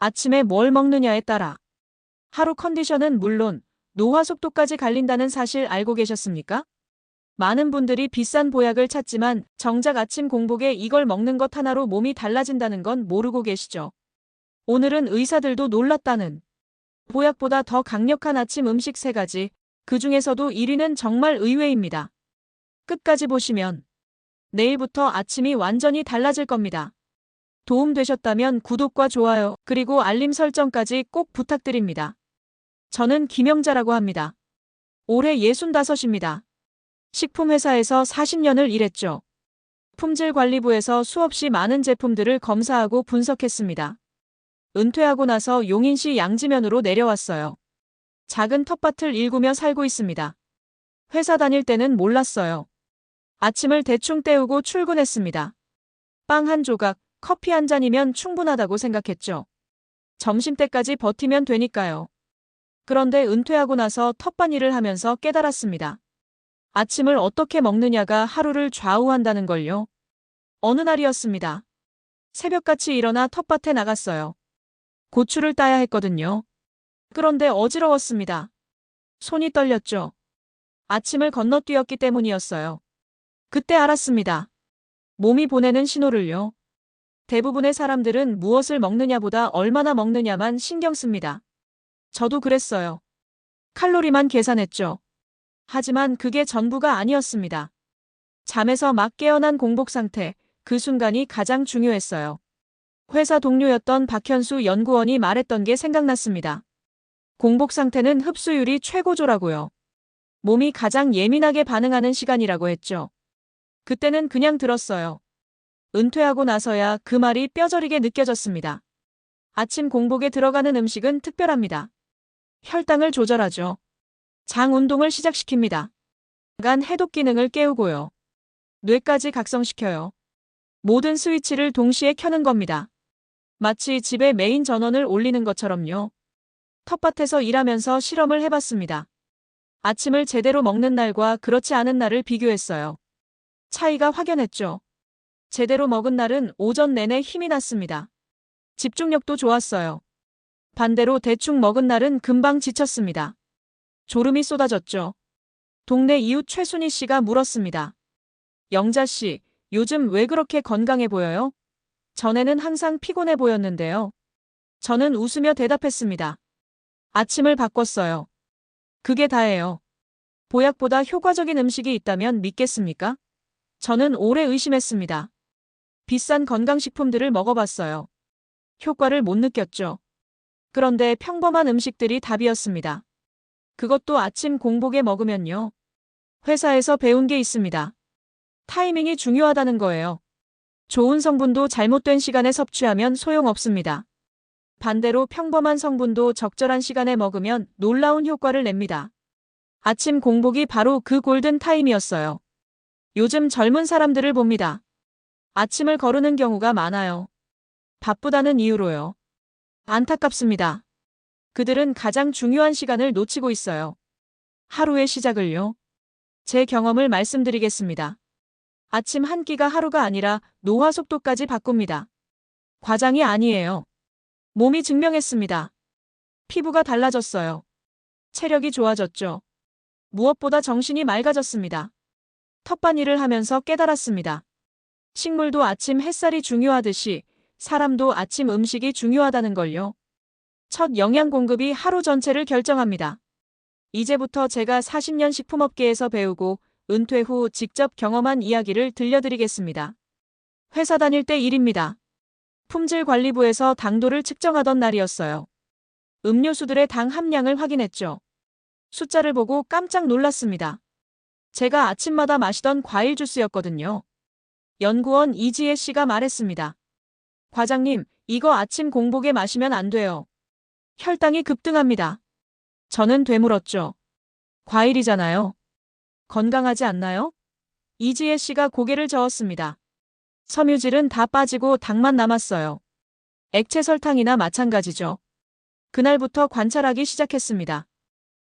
아침에 뭘 먹느냐에 따라 하루 컨디션은 물론 노화 속도까지 갈린다는 사실 알고 계셨습니까? 많은 분들이 비싼 보약을 찾지만 정작 아침 공복에 이걸 먹는 것 하나로 몸이 달라진다는 건 모르고 계시죠? 오늘은 의사들도 놀랐다는 보약보다 더 강력한 아침 음식 3가지, 그 중에서도 1위는 정말 의외입니다. 끝까지 보시면 내일부터 아침이 완전히 달라질 겁니다. 도움 되셨다면 구독과 좋아요, 그리고 알림 설정까지 꼭 부탁드립니다. 저는 김영자라고 합니다. 올해 65입니다. 식품회사에서 40년을 일했죠. 품질관리부에서 수없이 많은 제품들을 검사하고 분석했습니다. 은퇴하고 나서 용인시 양지면으로 내려왔어요. 작은 텃밭을 일구며 살고 있습니다. 회사 다닐 때는 몰랐어요. 아침을 대충 때우고 출근했습니다. 빵 한 조각, 커피 한 잔이면 충분하다고 생각했죠. 점심때까지 버티면 되니까요. 그런데 은퇴하고 나서 텃밭 일을 하면서 깨달았습니다. 아침을 어떻게 먹느냐가 하루를 좌우한다는 걸요. 어느 날이었습니다. 새벽같이 일어나 텃밭에 나갔어요. 고추를 따야 했거든요. 그런데 어지러웠습니다. 손이 떨렸죠. 아침을 건너뛰었기 때문이었어요. 그때 알았습니다. 몸이 보내는 신호를요. 대부분의 사람들은 무엇을 먹느냐보다 얼마나 먹느냐만 신경 씁니다. 저도 그랬어요. 칼로리만 계산했죠. 하지만 그게 전부가 아니었습니다. 잠에서 막 깨어난 공복 상태, 그 순간이 가장 중요했어요. 회사 동료였던 박현수 연구원이 말했던 게 생각났습니다. 공복 상태는 흡수율이 최고조라고요. 몸이 가장 예민하게 반응하는 시간이라고 했죠. 그때는 그냥 들었어요. 은퇴하고 나서야 그 말이 뼈저리게 느껴졌습니다. 아침 공복에 들어가는 음식은 특별합니다. 혈당을 조절하죠. 장 운동을 시작시킵니다. 간 해독 기능을 깨우고요. 뇌까지 각성시켜요. 모든 스위치를 동시에 켜는 겁니다. 마치 집에 메인 전원을 올리는 것처럼요. 텃밭에서 일하면서 실험을 해봤습니다. 아침을 제대로 먹는 날과 그렇지 않은 날을 비교했어요. 차이가 확연했죠. 제대로 먹은 날은 오전 내내 힘이 났습니다. 집중력도 좋았어요. 반대로 대충 먹은 날은 금방 지쳤습니다. 졸음이 쏟아졌죠. 동네 이웃 최순희 씨가 물었습니다. 영자 씨, 요즘 왜 그렇게 건강해 보여요? 전에는 항상 피곤해 보였는데요. 저는 웃으며 대답했습니다. 아침을 바꿨어요. 그게 다예요. 보약보다 효과적인 음식이 있다면 믿겠습니까? 저는 오래 의심했습니다. 비싼 건강식품들을 먹어봤어요. 효과를 못 느꼈죠. 그런데 평범한 음식들이 답이었습니다. 그것도 아침 공복에 먹으면요. 회사에서 배운 게 있습니다. 타이밍이 중요하다는 거예요. 좋은 성분도 잘못된 시간에 섭취하면 소용없습니다. 반대로 평범한 성분도 적절한 시간에 먹으면 놀라운 효과를 냅니다. 아침 공복이 바로 그 골든 타임이었어요. 요즘 젊은 사람들을 봅니다. 아침을 거르는 경우가 많아요. 바쁘다는 이유로요. 안타깝습니다. 그들은 가장 중요한 시간을 놓치고 있어요. 하루의 시작을요. 제 경험을 말씀드리겠습니다. 아침 한 끼가 하루가 아니라 노화 속도까지 바꿉니다. 과장이 아니에요. 몸이 증명했습니다. 피부가 달라졌어요. 체력이 좋아졌죠. 무엇보다 정신이 맑아졌습니다. 텃밭 일을 하면서 깨달았습니다. 식물도 아침 햇살이 중요하듯이 사람도 아침 음식이 중요하다는 걸요. 첫 영양 공급이 하루 전체를 결정합니다. 이제부터 제가 40년 식품업계에서 배우고 은퇴 후 직접 경험한 이야기를 들려드리겠습니다. 회사 다닐 때 일입니다. 품질관리부에서 당도를 측정하던 날이었어요. 음료수들의 당 함량을 확인했죠. 숫자를 보고 깜짝 놀랐습니다. 제가 아침마다 마시던 과일 주스였거든요. 연구원 이지혜 씨가 말했습니다. 과장님, 이거 아침 공복에 마시면 안 돼요. 혈당이 급등합니다. 저는 되물었죠. 과일이잖아요. 건강하지 않나요? 이지혜 씨가 고개를 저었습니다. 섬유질은 다 빠지고 당만 남았어요. 액체 설탕이나 마찬가지죠. 그날부터 관찰하기 시작했습니다.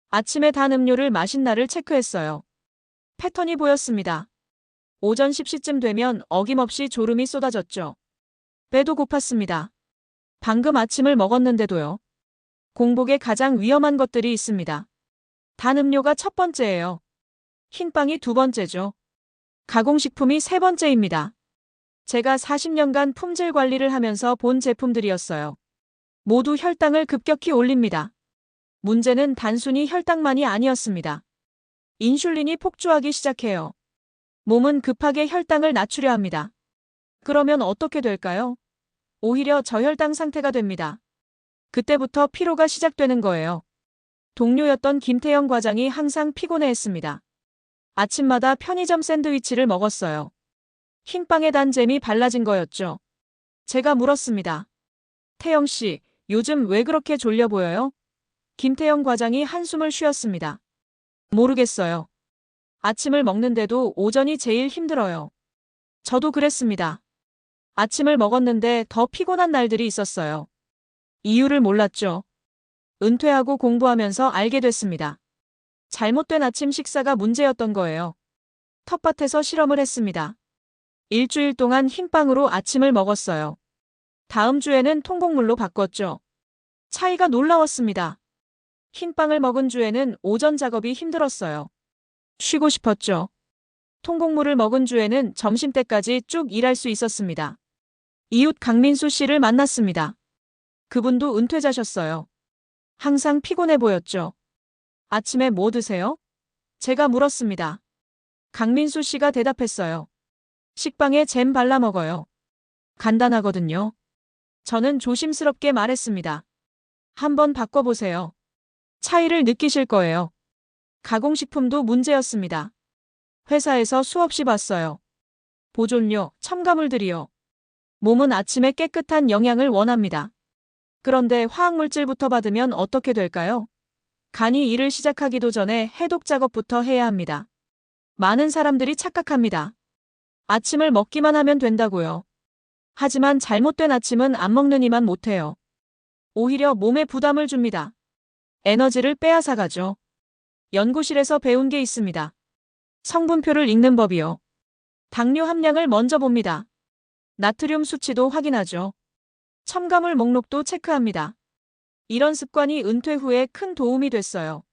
아침에 단 음료를 마신 날을 체크했어요. 패턴이 보였습니다. 오전 10시쯤 되면 어김없이 졸음이 쏟아졌죠. 배도 고팠습니다. 방금 아침을 먹었는데도요. 공복에 가장 위험한 것들이 있습니다. 단 음료가 첫 번째예요. 흰빵이 두 번째죠. 가공식품이 세 번째입니다. 제가 40년간 품질 관리를 하면서 본 제품들이었어요. 모두 혈당을 급격히 올립니다. 문제는 단순히 혈당만이 아니었습니다. 인슐린이 폭주하기 시작해요. 몸은 급하게 혈당을 낮추려 합니다. 그러면 어떻게 될까요? 오히려 저혈당 상태가 됩니다. 그때부터 피로가 시작되는 거예요. 동료였던 김태영 과장이 항상 피곤해했습니다. 아침마다 편의점 샌드위치를 먹었어요. 흰빵에 단 잼이 발라진 거였죠. 제가 물었습니다. 태영 씨, 요즘 왜 그렇게 졸려 보여요? 김태영 과장이 한숨을 쉬었습니다. 모르겠어요. 아침을 먹는데도 오전이 제일 힘들어요. 저도 그랬습니다. 아침을 먹었는데 더 피곤한 날들이 있었어요. 이유를 몰랐죠. 은퇴하고 공부하면서 알게 됐습니다. 잘못된 아침 식사가 문제였던 거예요. 텃밭에서 실험을 했습니다. 일주일 동안 흰빵으로 아침을 먹었어요. 다음 주에는 통곡물로 바꿨죠. 차이가 놀라웠습니다. 흰빵을 먹은 주에는 오전 작업이 힘들었어요. 쉬고 싶었죠. 통곡물을 먹은 주에는 점심때까지 쭉 일할 수 있었습니다. 이웃 강민수 씨를 만났습니다. 그분도 은퇴자셨어요. 항상 피곤해 보였죠. 아침에 뭐 드세요? 제가 물었습니다. 강민수 씨가 대답했어요. 식빵에 잼 발라 먹어요. 간단하거든요. 저는 조심스럽게 말했습니다. 한번 바꿔보세요. 차이를 느끼실 거예요. 가공식품도 문제였습니다. 회사에서 수없이 봤어요. 보존료, 첨가물들이요. 몸은 아침에 깨끗한 영양을 원합니다. 그런데 화학물질부터 받으면 어떻게 될까요? 간이 일을 시작하기도 전에 해독 작업부터 해야 합니다. 많은 사람들이 착각합니다. 아침을 먹기만 하면 된다고요. 하지만 잘못된 아침은 안 먹느니만 못해요. 오히려 몸에 부담을 줍니다. 에너지를 빼앗아가죠. 연구실에서 배운 게 있습니다. 성분표를 읽는 법이요. 당뇨 함량을 먼저 봅니다. 나트륨 수치도 확인하죠. 첨가물 목록도 체크합니다. 이런 습관이 은퇴 후에 큰 도움이 됐어요.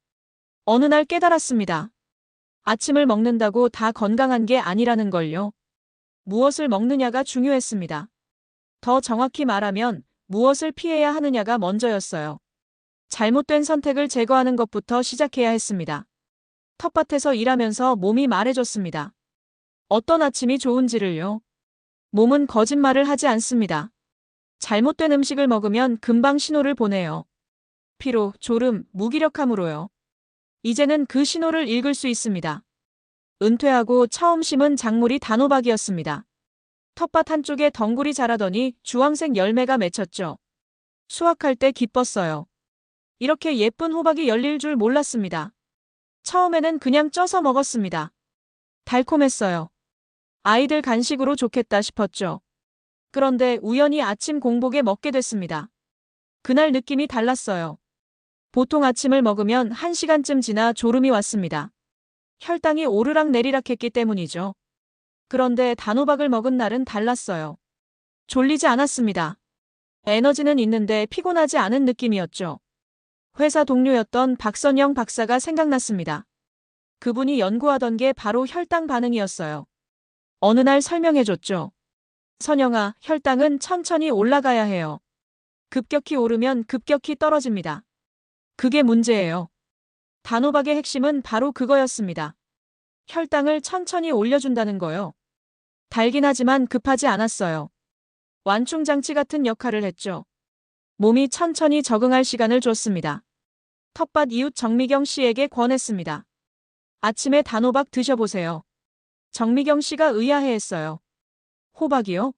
어느 날 깨달았습니다. 아침을 먹는다고 다 건강한 게 아니라는 걸요. 무엇을 먹느냐가 중요했습니다. 더 정확히 말하면 무엇을 피해야 하느냐가 먼저였어요. 잘못된 선택을 제거하는 것부터 시작해야 했습니다. 텃밭에서 일하면서 몸이 말해줬습니다. 어떤 아침이 좋은지를요. 몸은 거짓말을 하지 않습니다. 잘못된 음식을 먹으면 금방 신호를 보내요. 피로, 졸음, 무기력함으로요. 이제는 그 신호를 읽을 수 있습니다. 은퇴하고 처음 심은 작물이 단호박이었습니다. 텃밭 한쪽에 덩굴이 자라더니 주황색 열매가 맺혔죠. 수확할 때 기뻤어요. 이렇게 예쁜 호박이 열릴 줄 몰랐습니다. 처음에는 그냥 쪄서 먹었습니다. 달콤했어요. 아이들 간식으로 좋겠다 싶었죠. 그런데 우연히 아침 공복에 먹게 됐습니다. 그날 느낌이 달랐어요. 보통 아침을 먹으면 1시간쯤 지나 졸음이 왔습니다. 혈당이 오르락 내리락 했기 때문이죠. 그런데 단호박을 먹은 날은 달랐어요. 졸리지 않았습니다. 에너지는 있는데 피곤하지 않은 느낌이었죠. 회사 동료였던 박선영 박사가 생각났습니다. 그분이 연구하던 게 바로 혈당 반응이었어요. 어느 날 설명해줬죠. 선영아, 혈당은 천천히 올라가야 해요. 급격히 오르면 급격히 떨어집니다. 그게 문제예요. 단호박의 핵심은 바로 그거였습니다. 혈당을 천천히 올려준다는 거요. 달긴 하지만 급하지 않았어요. 완충장치 같은 역할을 했죠. 몸이 천천히 적응할 시간을 줬습니다. 텃밭 이웃 정미경 씨에게 권했습니다. 아침에 단호박 드셔보세요. 정미경 씨가 의아해했어요. 호박이요?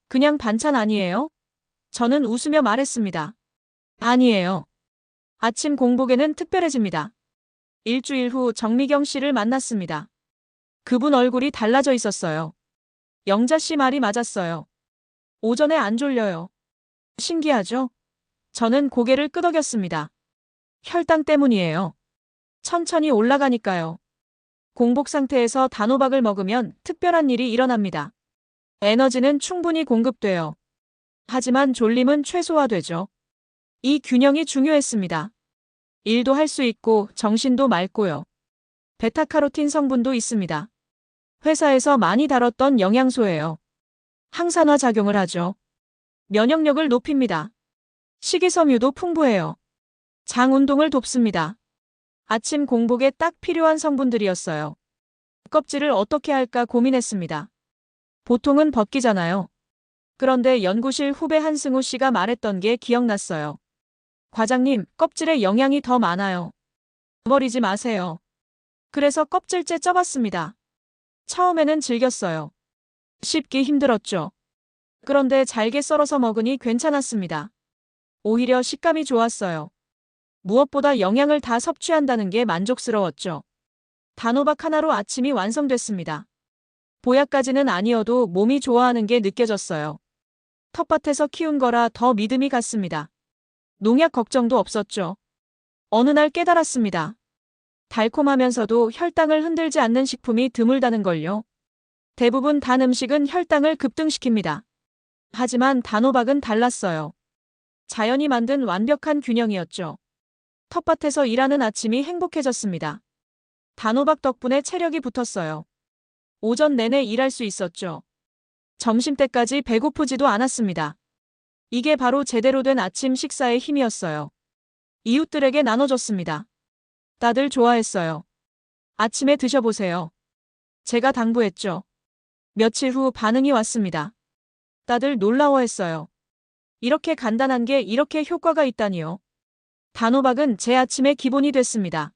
그냥 반찬 아니에요? 저는 웃으며 말했습니다. 아니에요. 아침 공복에는 특별해집니다. 일주일 후 정미경 씨를 만났습니다. 그분 얼굴이 달라져 있었어요. 영자 씨 말이 맞았어요. 오전에 안 졸려요. 신기하죠? 저는 고개를 끄덕였습니다. 혈당 때문이에요. 천천히 올라가니까요. 공복 상태에서 단호박을 먹으면 특별한 일이 일어납니다. 에너지는 충분히 공급돼요. 하지만 졸림은 최소화되죠. 이 균형이 중요했습니다. 일도 할 수 있고 정신도 맑고요. 베타카로틴 성분도 있습니다. 회사에서 많이 다뤘던 영양소예요. 항산화 작용을 하죠. 면역력을 높입니다. 식이섬유도 풍부해요. 장 운동을 돕습니다. 아침 공복에 딱 필요한 성분들이었어요. 껍질을 어떻게 할까 고민했습니다. 보통은 벗기잖아요. 그런데 연구실 후배 한승우 씨가 말했던 게 기억났어요. 과장님, 껍질에 영양이 더 많아요. 버리지 마세요. 그래서 껍질째 쪄봤습니다. 처음에는 질겼어요. 씹기 힘들었죠. 그런데 잘게 썰어서 먹으니 괜찮았습니다. 오히려 식감이 좋았어요. 무엇보다 영양을 다 섭취한다는 게 만족스러웠죠. 단호박 하나로 아침이 완성됐습니다. 보약까지는 아니어도 몸이 좋아하는 게 느껴졌어요. 텃밭에서 키운 거라 더 믿음이 갔습니다. 농약 걱정도 없었죠. 어느 날 깨달았습니다. 달콤하면서도 혈당을 흔들지 않는 식품이 드물다는 걸요. 대부분 단 음식은 혈당을 급등시킵니다. 하지만 단호박은 달랐어요. 자연이 만든 완벽한 균형이었죠. 텃밭에서 일하는 아침이 행복해졌습니다. 단호박 덕분에 체력이 붙었어요. 오전 내내 일할 수 있었죠. 점심때까지 배고프지도 않았습니다. 이게 바로 제대로 된 아침 식사의 힘이었어요. 이웃들에게 나눠줬습니다. 다들 좋아했어요. 아침에 드셔보세요. 제가 당부했죠. 며칠 후 반응이 왔습니다. 다들 놀라워했어요. 이렇게 간단한 게 이렇게 효과가 있다니요. 단호박은 제 아침의 기본이 됐습니다.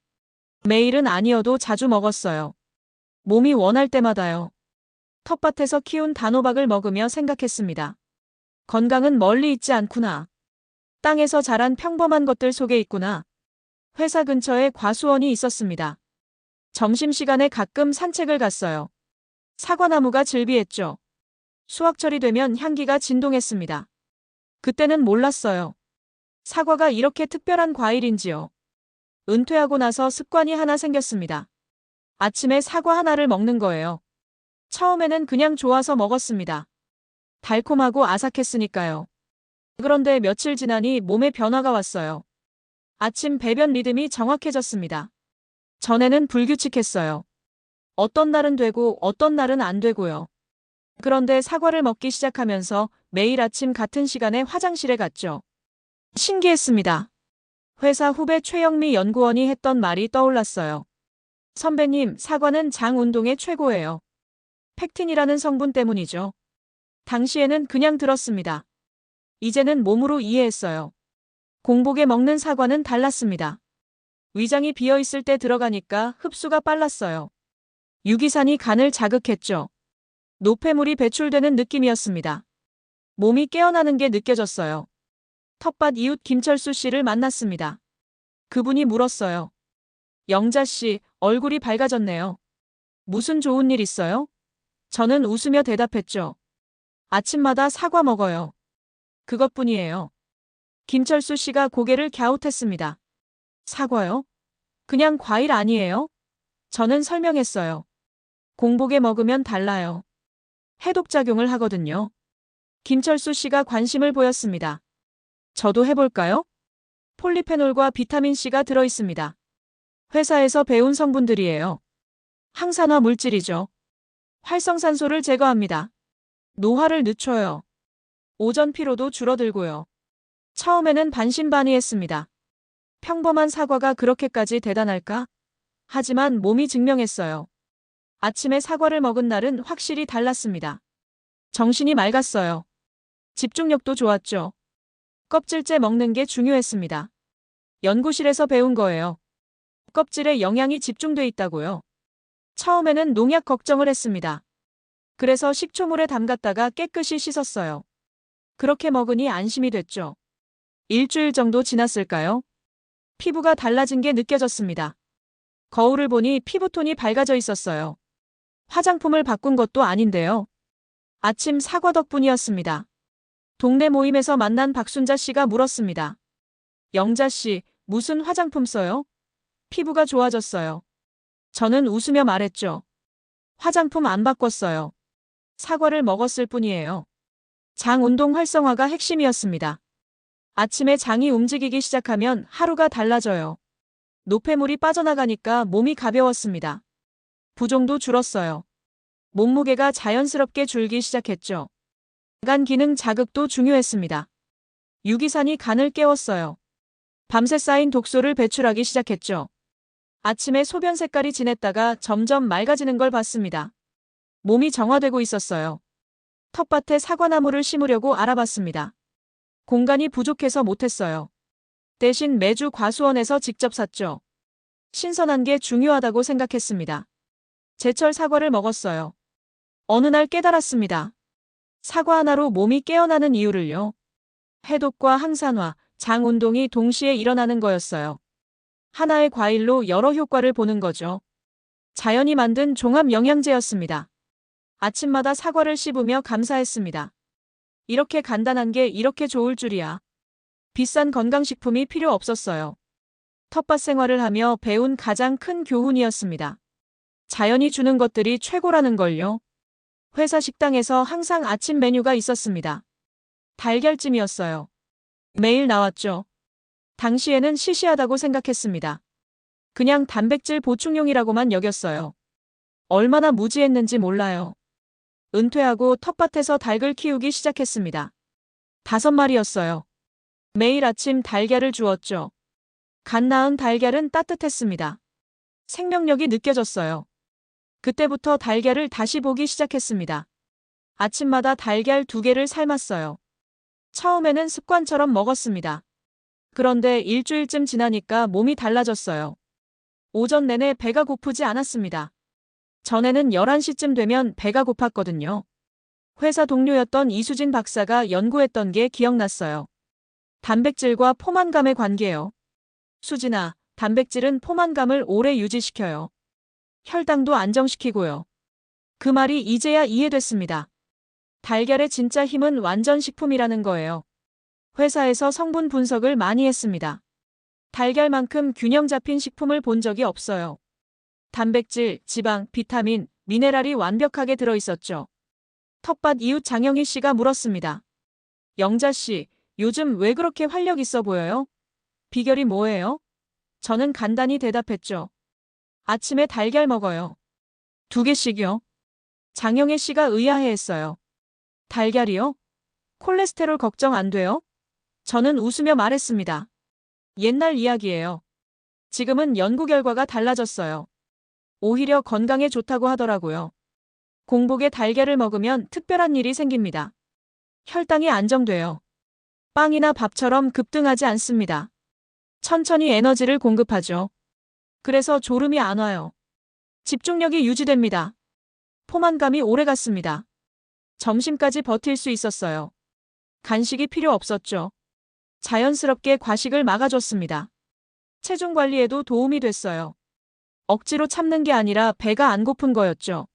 매일은 아니어도 자주 먹었어요. 몸이 원할 때마다요. 텃밭에서 키운 단호박을 먹으며 생각했습니다. 건강은 멀리 있지 않구나. 땅에서 자란 평범한 것들 속에 있구나. 회사 근처에 과수원이 있었습니다. 점심시간에 가끔 산책을 갔어요. 사과나무가 즐비했죠. 수확철이 되면 향기가 진동했습니다. 그때는 몰랐어요. 사과가 이렇게 특별한 과일인지요. 은퇴하고 나서 습관이 하나 생겼습니다. 아침에 사과 하나를 먹는 거예요. 처음에는 그냥 좋아서 먹었습니다. 달콤하고 아삭했으니까요. 그런데 며칠 지나니 몸에 변화가 왔어요. 아침 배변 리듬이 정확해졌습니다. 전에는 불규칙했어요. 어떤 날은 되고 어떤 날은 안 되고요. 그런데 사과를 먹기 시작하면서 매일 아침 같은 시간에 화장실에 갔죠. 신기했습니다. 회사 후배 최영미 연구원이 했던 말이 떠올랐어요. 선배님, 사과는 장 운동의 최고예요. 펙틴이라는 성분 때문이죠. 당시에는 그냥 들었습니다. 이제는 몸으로 이해했어요. 공복에 먹는 사과는 달랐습니다. 위장이 비어있을 때 들어가니까 흡수가 빨랐어요. 유기산이 간을 자극했죠. 노폐물이 배출되는 느낌이었습니다. 몸이 깨어나는 게 느껴졌어요. 텃밭 이웃 김철수 씨를 만났습니다. 그분이 물었어요. 영자 씨, 얼굴이 밝아졌네요. 무슨 좋은 일 있어요? 저는 웃으며 대답했죠. 아침마다 사과 먹어요. 그것뿐이에요. 김철수 씨가 고개를 갸웃했습니다. 사과요? 그냥 과일 아니에요? 저는 설명했어요. 공복에 먹으면 달라요. 해독작용을 하거든요. 김철수 씨가 관심을 보였습니다. 저도 해볼까요? 폴리페놀과 비타민C가 들어있습니다. 회사에서 배운 성분들이에요. 항산화 물질이죠. 활성산소를 제거합니다. 노화를 늦춰요. 오전 피로도 줄어들고요. 처음에는 반신반의했습니다. 평범한 사과가 그렇게까지 대단할까? 하지만 몸이 증명했어요. 아침에 사과를 먹은 날은 확실히 달랐습니다. 정신이 맑았어요. 집중력도 좋았죠. 껍질째 먹는 게 중요했습니다. 연구실에서 배운 거예요. 껍질에 영양이 집중돼 있다고요. 처음에는 농약 걱정을 했습니다. 그래서 식초물에 담갔다가 깨끗이 씻었어요. 그렇게 먹으니 안심이 됐죠. 일주일 정도 지났을까요? 피부가 달라진 게 느껴졌습니다. 거울을 보니 피부톤이 밝아져 있었어요. 화장품을 바꾼 것도 아닌데요. 아침 사과 덕분이었습니다. 동네 모임에서 만난 박순자 씨가 물었습니다. 영자 씨, 무슨 화장품 써요? 피부가 좋아졌어요. 저는 웃으며 말했죠. 화장품 안 바꿨어요. 사과를 먹었을 뿐이에요. 장 운동 활성화가 핵심이었습니다. 아침에 장이 움직이기 시작하면 하루가 달라져요. 노폐물이 빠져나가니까 몸이 가벼웠습니다. 부종도 줄었어요. 몸무게가 자연스럽게 줄기 시작했죠. 간 기능 자극도 중요했습니다. 유기산이 간을 깨웠어요. 밤새 쌓인 독소를 배출하기 시작했죠. 아침에 소변 색깔이 진했다가 점점 맑아지는 걸 봤습니다. 몸이 정화되고 있었어요. 텃밭에 사과나무를 심으려고 알아봤습니다. 공간이 부족해서 못했어요. 대신 매주 과수원에서 직접 샀죠. 신선한 게 중요하다고 생각했습니다. 제철 사과를 먹었어요. 어느 날 깨달았습니다. 사과 하나로 몸이 깨어나는 이유를요. 해독과 항산화, 장 운동이 동시에 일어나는 거였어요. 하나의 과일로 여러 효과를 보는 거죠. 자연이 만든 종합 영양제였습니다. 아침마다 사과를 씹으며 감사했습니다. 이렇게 간단한 게 이렇게 좋을 줄이야. 비싼 건강식품이 필요 없었어요. 텃밭 생활을 하며 배운 가장 큰 교훈이었습니다. 자연이 주는 것들이 최고라는 걸요. 회사 식당에서 항상 아침 메뉴가 있었습니다. 달걀찜이었어요. 매일 나왔죠. 당시에는 시시하다고 생각했습니다. 그냥 단백질 보충용이라고만 여겼어요. 얼마나 무지했는지 몰라요. 은퇴하고 텃밭에서 닭을 키우기 시작했습니다. 5마리였어요. 매일 아침 달걀을 주었죠. 갓 낳은 달걀은 따뜻했습니다. 생명력이 느껴졌어요. 그때부터 달걀을 다시 보기 시작했습니다. 아침마다 달걀 2개를 삶았어요. 처음에는 습관처럼 먹었습니다. 그런데 일주일쯤 지나니까 몸이 달라졌어요. 오전 내내 배가 고프지 않았습니다. 전에는 11시쯤 되면 배가 고팠거든요. 회사 동료였던 이수진 박사가 연구했던 게 기억났어요. 단백질과 포만감의 관계요. 수진아, 단백질은 포만감을 오래 유지시켜요. 혈당도 안정시키고요. 그 말이 이제야 이해됐습니다. 달걀의 진짜 힘은 완전 식품이라는 거예요. 회사에서 성분 분석을 많이 했습니다. 달걀만큼 균형 잡힌 식품을 본 적이 없어요. 단백질, 지방, 비타민, 미네랄이 완벽하게 들어있었죠. 텃밭 이웃 장영희 씨가 물었습니다. 영자 씨, 요즘 왜 그렇게 활력 있어 보여요? 비결이 뭐예요? 저는 간단히 대답했죠. 아침에 달걀 먹어요. 2개씩요. 장영애 씨가 의아해했어요. 달걀이요? 콜레스테롤 걱정 안 돼요? 저는 웃으며 말했습니다. 옛날 이야기예요. 지금은 연구 결과가 달라졌어요. 오히려 건강에 좋다고 하더라고요. 공복에 달걀을 먹으면 특별한 일이 생깁니다. 혈당이 안정돼요. 빵이나 밥처럼 급등하지 않습니다. 천천히 에너지를 공급하죠. 그래서 졸음이 안 와요. 집중력이 유지됩니다. 포만감이 오래갔습니다. 점심까지 버틸 수 있었어요. 간식이 필요 없었죠. 자연스럽게 과식을 막아줬습니다. 체중 관리에도 도움이 됐어요. 억지로 참는 게 아니라 배가 안 고픈 거였죠.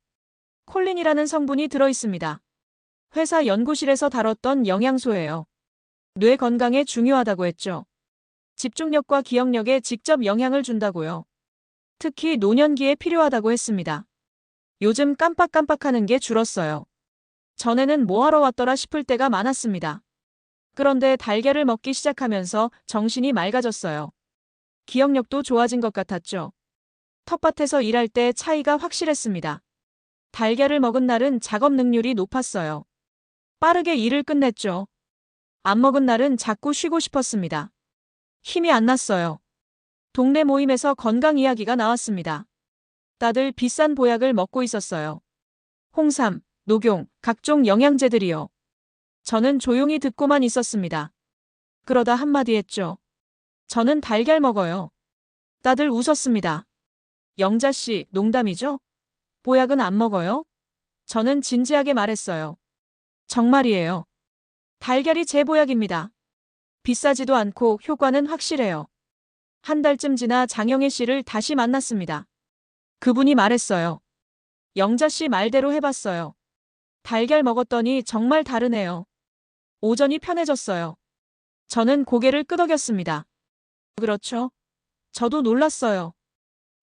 콜린이라는 성분이 들어있습니다. 회사 연구실에서 다뤘던 영양소예요. 뇌 건강에 중요하다고 했죠. 집중력과 기억력에 직접 영향을 준다고요. 특히 노년기에 필요하다고 했습니다. 요즘 깜빡깜빡하는 게 줄었어요. 전에는 뭐 하러 왔더라 싶을 때가 많았습니다. 그런데 달걀을 먹기 시작하면서 정신이 맑아졌어요. 기억력도 좋아진 것 같았죠. 텃밭에서 일할 때 차이가 확실했습니다. 달걀을 먹은 날은 작업 능률이 높았어요. 빠르게 일을 끝냈죠. 안 먹은 날은 자꾸 쉬고 싶었습니다. 힘이 안 났어요. 동네 모임에서 건강 이야기가 나왔습니다. 다들 비싼 보약을 먹고 있었어요. 홍삼, 녹용, 각종 영양제들이요. 저는 조용히 듣고만 있었습니다. 그러다 한마디 했죠. 저는 달걀 먹어요. 다들 웃었습니다. 영자 씨, 농담이죠? 보약은 안 먹어요? 저는 진지하게 말했어요. 정말이에요. 달걀이 제 보약입니다. 비싸지도 않고 효과는 확실해요. 한 달쯤 지나 장영애 씨를 다시 만났습니다. 그분이 말했어요. 영자 씨 말대로 해봤어요. 달걀 먹었더니 정말 다르네요. 오전이 편해졌어요. 저는 고개를 끄덕였습니다. 그렇죠? 저도 놀랐어요.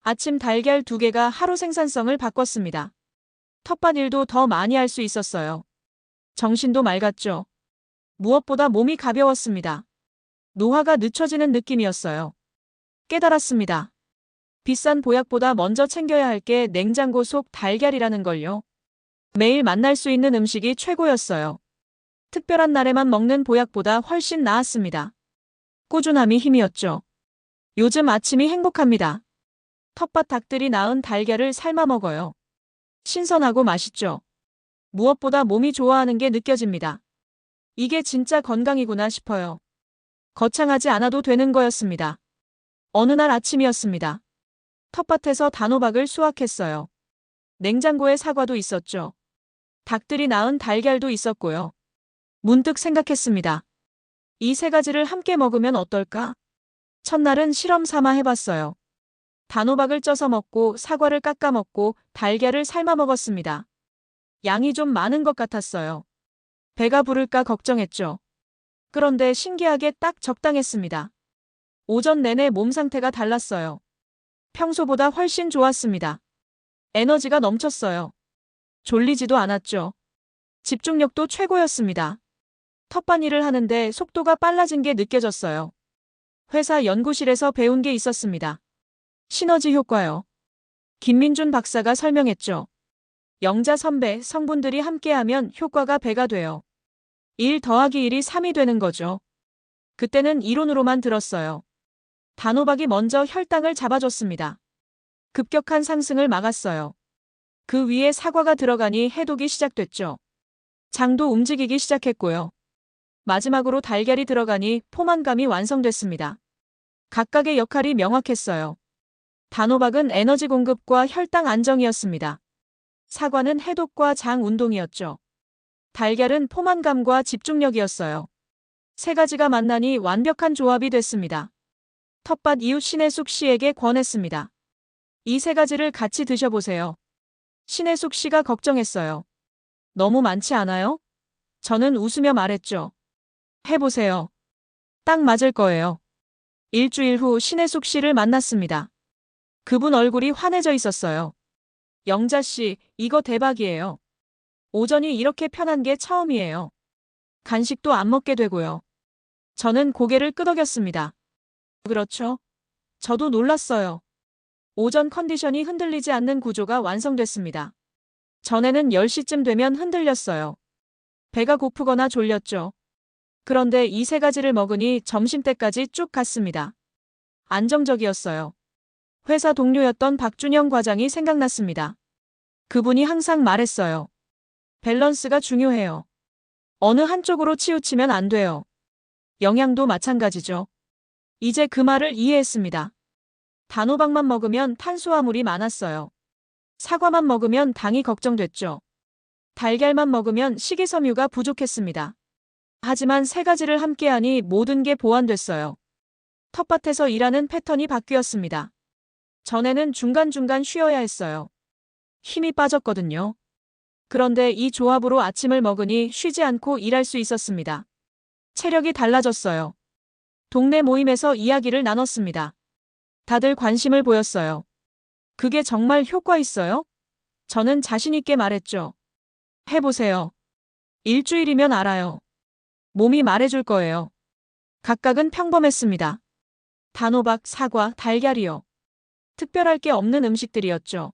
아침 달걀 2개가 하루 생산성을 바꿨습니다. 텃밭 일도 더 많이 할 수 있었어요. 정신도 맑았죠. 무엇보다 몸이 가벼웠습니다. 노화가 늦춰지는 느낌이었어요. 깨달았습니다. 비싼 보약보다 먼저 챙겨야 할 게 냉장고 속 달걀이라는 걸요. 매일 만날 수 있는 음식이 최고였어요. 특별한 날에만 먹는 보약보다 훨씬 나았습니다. 꾸준함이 힘이었죠. 요즘 아침이 행복합니다. 텃밭 닭들이 낳은 달걀을 삶아 먹어요. 신선하고 맛있죠. 무엇보다 몸이 좋아하는 게 느껴집니다. 이게 진짜 건강이구나 싶어요. 거창하지 않아도 되는 거였습니다. 어느 날 아침이었습니다. 텃밭에서 단호박을 수확했어요. 냉장고에 사과도 있었죠. 닭들이 낳은 달걀도 있었고요. 문득 생각했습니다. 이 세 가지를 함께 먹으면 어떨까? 첫날은 실험 삼아 해봤어요. 단호박을 쪄서 먹고 사과를 깎아 먹고 달걀을 삶아 먹었습니다. 양이 좀 많은 것 같았어요. 배가 부를까 걱정했죠. 그런데 신기하게 딱 적당했습니다. 오전 내내 몸 상태가 달랐어요. 평소보다 훨씬 좋았습니다. 에너지가 넘쳤어요. 졸리지도 않았죠. 집중력도 최고였습니다. 텃밭 일을 하는데 속도가 빨라진 게 느껴졌어요. 회사 연구실에서 배운 게 있었습니다. 시너지 효과요. 김민준 박사가 설명했죠. 영자 선배, 성분들이 함께하면 효과가 배가 돼요. 1 더하기 1이 3이 되는 거죠. 그때는 이론으로만 들었어요. 단호박이 먼저 혈당을 잡아줬습니다. 급격한 상승을 막았어요. 그 위에 사과가 들어가니 해독이 시작됐죠. 장도 움직이기 시작했고요. 마지막으로 달걀이 들어가니 포만감이 완성됐습니다. 각각의 역할이 명확했어요. 단호박은 에너지 공급과 혈당 안정이었습니다. 사과는 해독과 장 운동이었죠. 달걀은 포만감과 집중력이었어요. 세 가지가 만나니 완벽한 조합이 됐습니다. 텃밭 이웃 신혜숙 씨에게 권했습니다. 이 세 가지를 같이 드셔보세요. 신혜숙 씨가 걱정했어요. 너무 많지 않아요? 저는 웃으며 말했죠. 해보세요. 딱 맞을 거예요. 일주일 후 신혜숙 씨를 만났습니다. 그분 얼굴이 환해져 있었어요. 영자 씨, 이거 대박이에요. 오전이 이렇게 편한 게 처음이에요. 간식도 안 먹게 되고요. 저는 고개를 끄덕였습니다. 그렇죠? 저도 놀랐어요. 오전 컨디션이 흔들리지 않는 구조가 완성됐습니다. 전에는 10시쯤 되면 흔들렸어요. 배가 고프거나 졸렸죠. 그런데 이 세 가지를 먹으니 점심때까지 쭉 갔습니다. 안정적이었어요. 회사 동료였던 박준영 과장이 생각났습니다. 그분이 항상 말했어요. 밸런스가 중요해요. 어느 한쪽으로 치우치면 안 돼요. 영양도 마찬가지죠. 이제 그 말을 이해했습니다. 단호박만 먹으면 탄수화물이 많았어요. 사과만 먹으면 당이 걱정됐죠. 달걀만 먹으면 식이섬유가 부족했습니다. 하지만 세 가지를 함께하니 모든 게 보완됐어요. 텃밭에서 일하는 패턴이 바뀌었습니다. 전에는 중간중간 쉬어야 했어요. 힘이 빠졌거든요. 그런데 이 조합으로 아침을 먹으니 쉬지 않고 일할 수 있었습니다. 체력이 달라졌어요. 동네 모임에서 이야기를 나눴습니다. 다들 관심을 보였어요. 그게 정말 효과 있어요? 저는 자신 있게 말했죠. 해보세요. 일주일이면 알아요. 몸이 말해줄 거예요. 각각은 평범했습니다. 단호박, 사과, 달걀이요. 특별할 게 없는 음식들이었죠.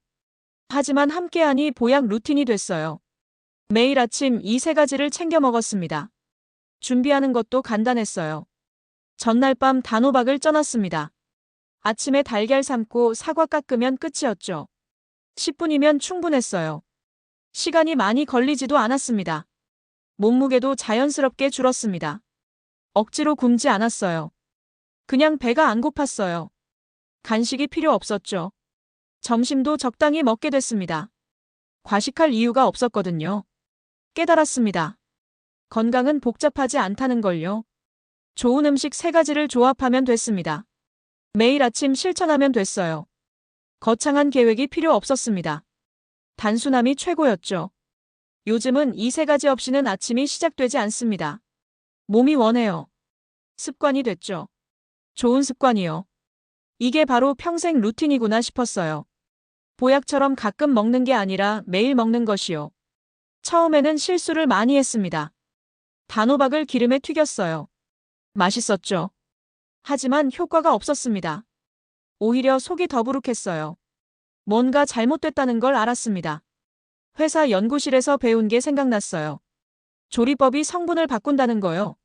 하지만 함께하니 보약 루틴이 됐어요. 매일 아침 이 세 가지를 챙겨 먹었습니다. 준비하는 것도 간단했어요. 전날 밤 단호박을 쪄놨습니다. 아침에 달걀 삶고 사과 깎으면 끝이었죠. 10분이면 충분했어요. 시간이 많이 걸리지도 않았습니다. 몸무게도 자연스럽게 줄었습니다. 억지로 굶지 않았어요. 그냥 배가 안 고팠어요. 간식이 필요 없었죠. 점심도 적당히 먹게 됐습니다. 과식할 이유가 없었거든요. 깨달았습니다. 건강은 복잡하지 않다는 걸요. 좋은 음식 세 가지를 조합하면 됐습니다. 매일 아침 실천하면 됐어요. 거창한 계획이 필요 없었습니다. 단순함이 최고였죠. 요즘은 이 세 가지 없이는 아침이 시작되지 않습니다. 몸이 원해요. 습관이 됐죠. 좋은 습관이요. 이게 바로 평생 루틴이구나 싶었어요. 보약처럼 가끔 먹는 게 아니라 매일 먹는 것이요. 처음에는 실수를 많이 했습니다. 단호박을 기름에 튀겼어요. 맛있었죠. 하지만 효과가 없었습니다. 오히려 속이 더부룩했어요. 뭔가 잘못됐다는 걸 알았습니다. 회사 연구실에서 배운 게 생각났어요. 조리법이 성분을 바꾼다는 거요.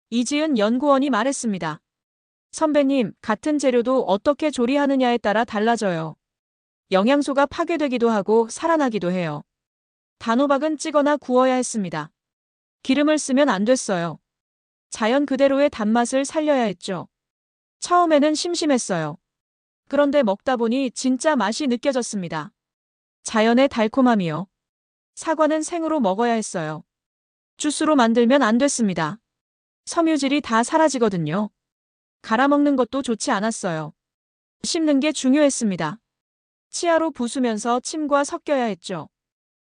이지은 연구원이 말했습니다. 선배님, 같은 재료도 어떻게 조리하느냐에 따라 달라져요. 영양소가 파괴되기도 하고 살아나기도 해요. 단호박은 찌거나 구워야 했습니다. 기름을 쓰면 안 됐어요. 자연 그대로의 단맛을 살려야 했죠. 처음에는 심심했어요. 그런데 먹다 보니 진짜 맛이 느껴졌습니다. 자연의 달콤함이요. 사과는 생으로 먹어야 했어요. 주스로 만들면 안 됐습니다. 섬유질이 다 사라지거든요. 갈아 먹는 것도 좋지 않았어요. 씹는 게 중요했습니다. 치아로 부수면서 침과 섞여야 했죠.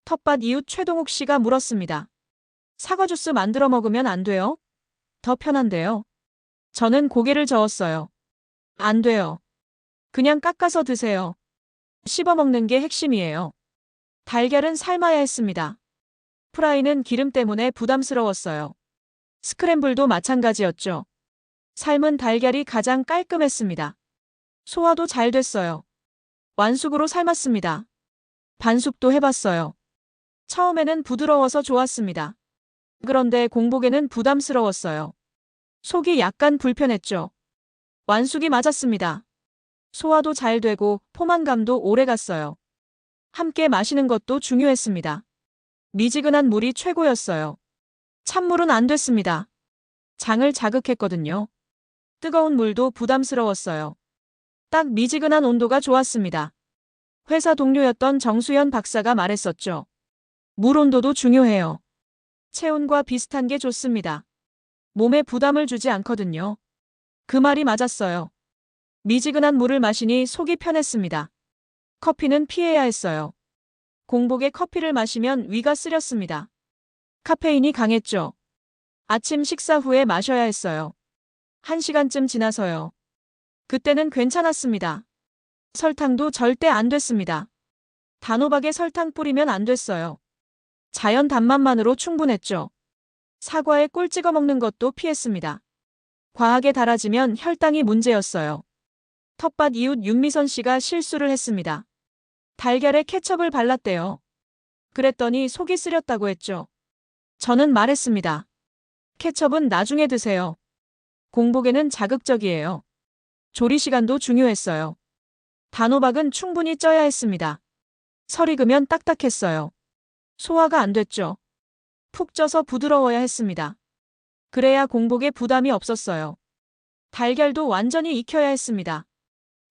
텃밭 이웃 최동욱 씨가 물었습니다. 사과 주스 만들어 먹으면 안 돼요? 더 편한데요. 저는 고개를 저었어요. 안 돼요. 그냥 깎아서 드세요. 씹어 먹는 게 핵심이에요. 달걀은 삶아야 했습니다. 프라이는 기름 때문에 부담스러웠어요. 스크램블도 마찬가지였죠. 삶은 달걀이 가장 깔끔했습니다. 소화도 잘 됐어요. 완숙으로 삶았습니다. 반숙도 해봤어요. 처음에는 부드러워서 좋았습니다. 그런데 공복에는 부담스러웠어요. 속이 약간 불편했죠. 완숙이 맞았습니다. 소화도 잘 되고 포만감도 오래 갔어요. 함께 마시는 것도 중요했습니다. 미지근한 물이 최고였어요. 찬물은 안 됐습니다. 장을 자극했거든요. 뜨거운 물도 부담스러웠어요. 딱 미지근한 온도가 좋았습니다. 회사 동료였던 정수연 박사가 말했었죠. 물 온도도 중요해요. 체온과 비슷한 게 좋습니다. 몸에 부담을 주지 않거든요. 그 말이 맞았어요. 미지근한 물을 마시니 속이 편했습니다. 커피는 피해야 했어요. 공복에 커피를 마시면 위가 쓰렸습니다. 카페인이 강했죠. 아침 식사 후에 마셔야 했어요. 1시간쯤 지나서요. 그때는 괜찮았습니다. 설탕도 절대 안 됐습니다. 단호박에 설탕 뿌리면 안 됐어요. 자연 단맛만으로 충분했죠. 사과에 꿀 찍어 먹는 것도 피했습니다. 과하게 달아지면 혈당이 문제였어요. 텃밭 이웃 윤미선 씨가 실수를 했습니다. 달걀에 케첩을 발랐대요. 그랬더니 속이 쓰렸다고 했죠. 저는 말했습니다. 케첩은 나중에 드세요. 공복에는 자극적이에요. 조리 시간도 중요했어요. 단호박은 충분히 쪄야 했습니다. 설 익으면 딱딱했어요. 소화가 안 됐죠. 푹 쪄서 부드러워야 했습니다. 그래야 공복에 부담이 없었어요. 달걀도 완전히 익혀야 했습니다.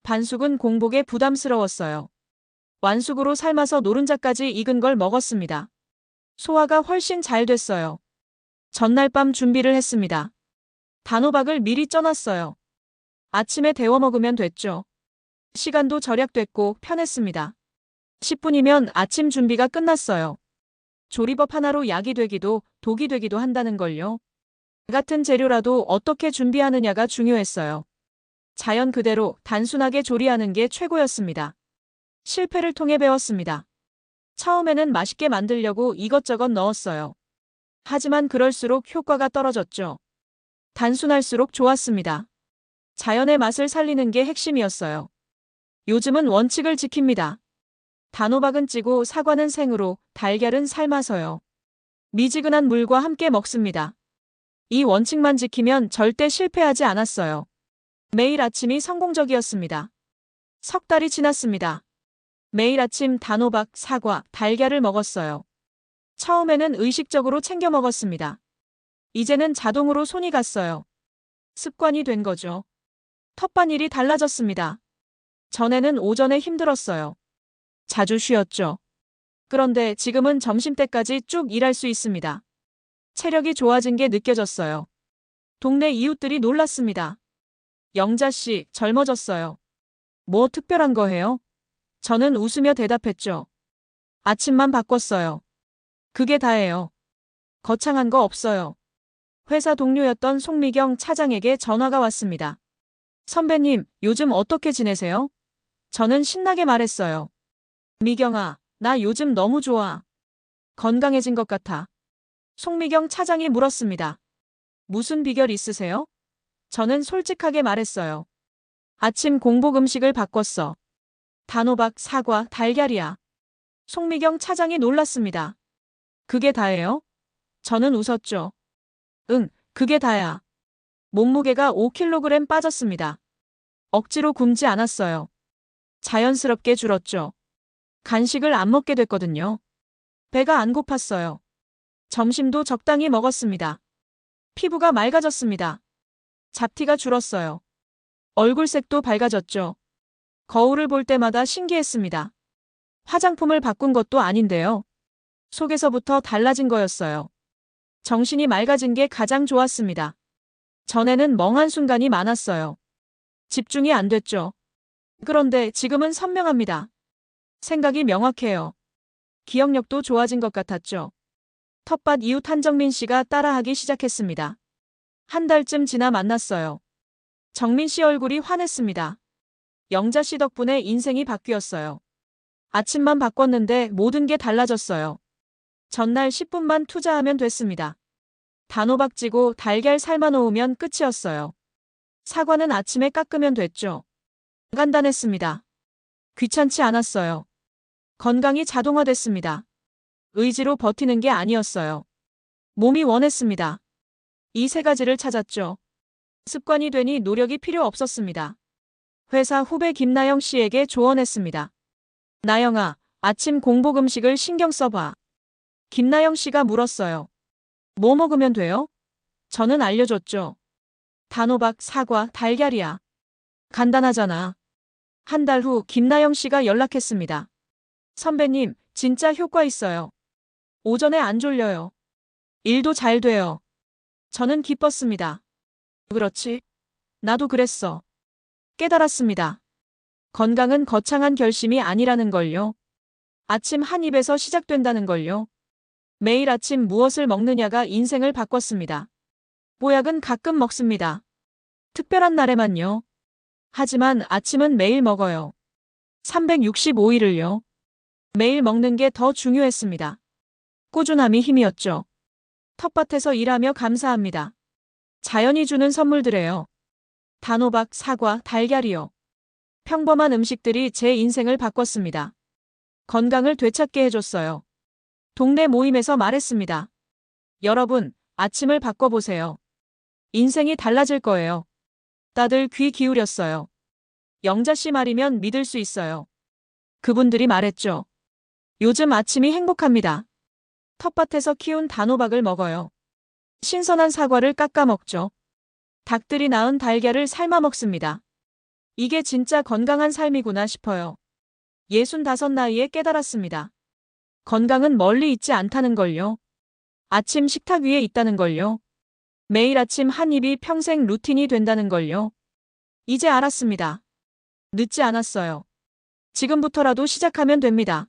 반숙은 공복에 부담스러웠어요. 완숙으로 삶아서 노른자까지 익은 걸 먹었습니다. 소화가 훨씬 잘 됐어요. 전날 밤 준비를 했습니다. 단호박을 미리 쪄놨어요. 아침에 데워 먹으면 됐죠. 시간도 절약됐고 편했습니다. 10분이면 아침 준비가 끝났어요. 조리법 하나로 약이 되기도 독이 되기도 한다는 걸요. 같은 재료라도 어떻게 준비하느냐가 중요했어요. 자연 그대로 단순하게 조리하는 게 최고였습니다. 실패를 통해 배웠습니다. 처음에는 맛있게 만들려고 이것저것 넣었어요. 하지만 그럴수록 효과가 떨어졌죠. 단순할수록 좋았습니다. 자연의 맛을 살리는 게 핵심이었어요. 요즘은 원칙을 지킵니다. 단호박은 찌고 사과는 생으로, 달걀은 삶아서요. 미지근한 물과 함께 먹습니다. 이 원칙만 지키면 절대 실패하지 않았어요. 매일 아침이 성공적이었습니다. 석 달이 지났습니다. 매일 아침 단호박, 사과, 달걀을 먹었어요. 처음에는 의식적으로 챙겨 먹었습니다. 이제는 자동으로 손이 갔어요. 습관이 된 거죠. 텃밭일이 달라졌습니다. 전에는 오전에 힘들었어요. 자주 쉬었죠. 그런데 지금은 점심때까지 쭉 일할 수 있습니다. 체력이 좋아진 게 느껴졌어요. 동네 이웃들이 놀랐습니다. 영자 씨, 젊어졌어요. 뭐 특별한 거 해요? 저는 웃으며 대답했죠. 아침만 바꿨어요. 그게 다예요. 거창한 거 없어요. 회사 동료였던 송미경 차장에게 전화가 왔습니다. 선배님, 요즘 어떻게 지내세요? 저는 신나게 말했어요. 미경아, 나 요즘 너무 좋아. 건강해진 것 같아. 송미경 차장이 물었습니다. 무슨 비결 있으세요? 저는 솔직하게 말했어요. 아침 공복 음식을 바꿨어. 단호박, 사과, 달걀이야. 송미경 차장이 놀랐습니다. 그게 다예요? 저는 웃었죠. 응, 그게 다야. 몸무게가 5kg 빠졌습니다. 억지로 굶지 않았어요. 자연스럽게 줄었죠. 간식을 안 먹게 됐거든요. 배가 안 고팠어요. 점심도 적당히 먹었습니다. 피부가 맑아졌습니다. 잡티가 줄었어요. 얼굴색도 밝아졌죠. 거울을 볼 때마다 신기했습니다. 화장품을 바꾼 것도 아닌데요. 속에서부터 달라진 거였어요. 정신이 맑아진 게 가장 좋았습니다. 전에는 멍한 순간이 많았어요. 집중이 안 됐죠. 그런데 지금은 선명합니다. 생각이 명확해요. 기억력도 좋아진 것 같았죠. 텃밭 이웃 한정민 씨가 따라하기 시작했습니다. 한 달쯤 지나 만났어요. 정민 씨 얼굴이 환했습니다. 영자 씨 덕분에 인생이 바뀌었어요. 아침만 바꿨는데 모든 게 달라졌어요. 전날 10분만 투자하면 됐습니다. 단호박 찌고 달걀 삶아 놓으면 끝이었어요. 사과는 아침에 깎으면 됐죠. 간단했습니다. 귀찮지 않았어요. 건강이 자동화됐습니다. 의지로 버티는 게 아니었어요. 몸이 원했습니다. 이 세 가지를 찾았죠. 습관이 되니 노력이 필요 없었습니다. 회사 후배 김나영 씨에게 조언했습니다. 나영아, 아침 공복 음식을 신경 써봐. 김나영 씨가 물었어요. 뭐 먹으면 돼요? 저는 알려줬죠. 단호박, 사과, 달걀이야. 간단하잖아. 한 달 후 김나영 씨가 연락했습니다. 선배님, 진짜 효과 있어요. 오전에 안 졸려요. 일도 잘 돼요. 저는 기뻤습니다. 그렇지. 나도 그랬어. 깨달았습니다. 건강은 거창한 결심이 아니라는 걸요. 아침 한 입에서 시작된다는 걸요. 매일 아침 무엇을 먹느냐가 인생을 바꿨습니다. 보약은 가끔 먹습니다. 특별한 날에만요. 하지만 아침은 매일 먹어요. 365일을요. 매일 먹는 게 더 중요했습니다. 꾸준함이 힘이었죠. 텃밭에서 일하며 감사합니다. 자연이 주는 선물들에요. 단호박, 사과, 달걀이요. 평범한 음식들이 제 인생을 바꿨습니다. 건강을 되찾게 해줬어요. 동네 모임에서 말했습니다. 여러분, 아침을 바꿔보세요. 인생이 달라질 거예요. 다들 귀 기울였어요. 영자 씨 말이면 믿을 수 있어요. 그분들이 말했죠. 요즘 아침이 행복합니다. 텃밭에서 키운 단호박을 먹어요. 신선한 사과를 깎아 먹죠. 닭들이 낳은 달걀을 삶아 먹습니다. 이게 진짜 건강한 삶이구나 싶어요. 65 나이에 깨달았습니다. 건강은 멀리 있지 않다는 걸요. 아침 식탁 위에 있다는 걸요. 매일 아침 한 입이 평생 루틴이 된다는 걸요. 이제 알았습니다. 늦지 않았어요. 지금부터라도 시작하면 됩니다.